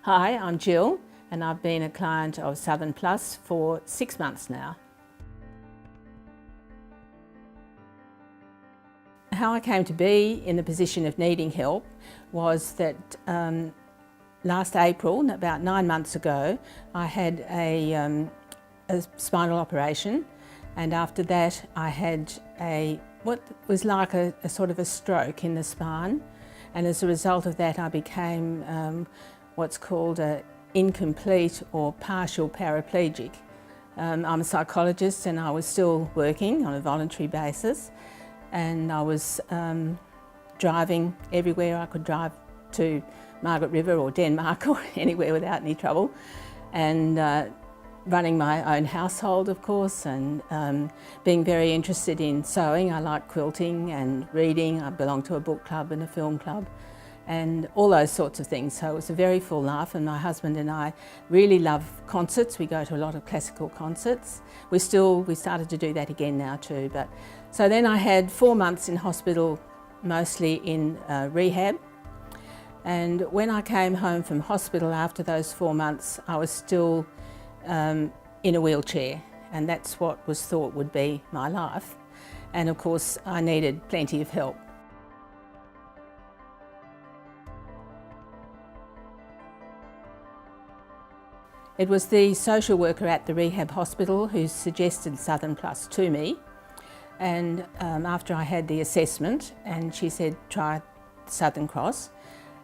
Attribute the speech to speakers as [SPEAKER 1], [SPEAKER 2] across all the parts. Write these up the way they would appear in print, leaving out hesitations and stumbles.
[SPEAKER 1] Hi, I'm Jill and I've been a client of Southern Plus for 6 months now. How I came to be in the position of needing help was that last April, about 9 months ago, I had a spinal operation, and after that I had what was like a sort of a stroke in the spine, and as a result of that I became what's called an incomplete or partial paraplegic. I'm a psychologist and I was still working on a voluntary basis, and I was driving everywhere I could drive to Margaret River or Denmark or anywhere without any trouble, and running my own household, of course, and being very interested in sewing. I like quilting and reading. I belong to a book club and a film club and all those sorts of things. So it was a very full life, and my husband and I really love concerts. We go to a lot of classical concerts. We started to do that again now too. So then I had 4 months in hospital, mostly in rehab. And when I came home from hospital after those 4 months, I was still in a wheelchair, and that's what was thought would be my life. And of course, I needed plenty of help. It was the social worker at the rehab hospital who suggested Southern Plus to me, and after I had the assessment, and she said try Southern Cross.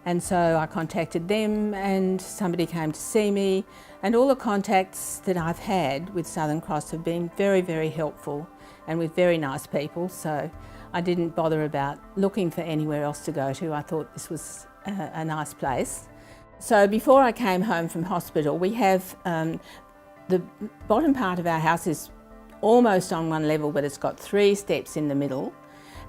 [SPEAKER 1] And so I contacted them and somebody came to see me, and all the contacts that I've had with Southern Cross have been very, very helpful and with very nice people, so I didn't bother about looking for anywhere else to go to. I thought this was a nice place. So before I came home from hospital, we have the bottom part of our house is almost on one level, but it's got 3 steps in the middle,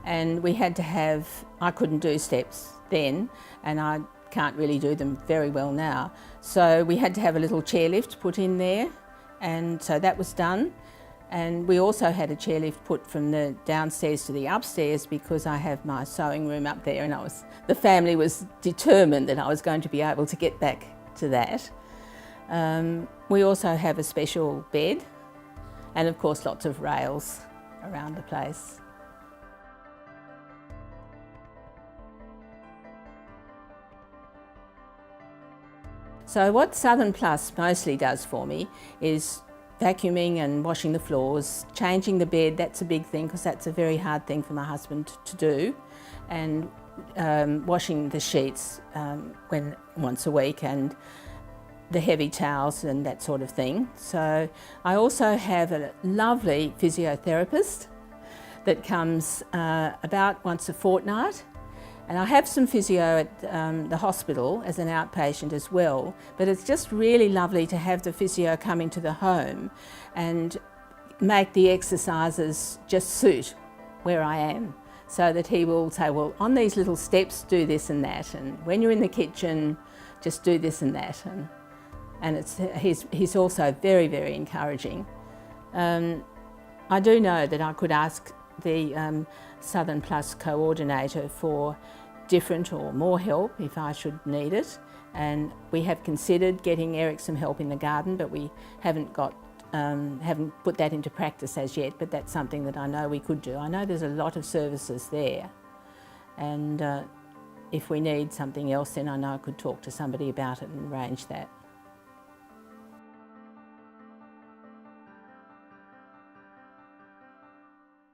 [SPEAKER 1] and we had to have, I couldn't do steps then, and I can't really do them very well now. So we had to have a little chairlift put in there, and so that was done. And we also had a chairlift put from the downstairs to the upstairs because I have my sewing room up there, and the family was determined that I was going to be able to get back to that. We also have a special bed, and of course lots of rails around the place. So what Southern Plus mostly does for me is vacuuming and washing the floors, changing the bed. That's a big thing because that's a very hard thing for my husband to do, and washing the sheets once a week, and the heavy towels and that sort of thing. So I also have a lovely physiotherapist that comes about once a fortnight. And I have some physio at the hospital as an outpatient as well, but it's just really lovely to have the physio come into the home and make the exercises just suit where I am, so that he will say, well, on these little steps do this and that, and when you're in the kitchen just do this and that, and he's also very, very encouraging. I do know that I could ask the Southern Plus coordinator for different or more help if I should need it, and we have considered getting Eric some help in the garden, but we haven't put that into practice as yet, but that's something that I know we could do. I know there's a lot of services there, and if we need something else, then I know I could talk to somebody about it and arrange that.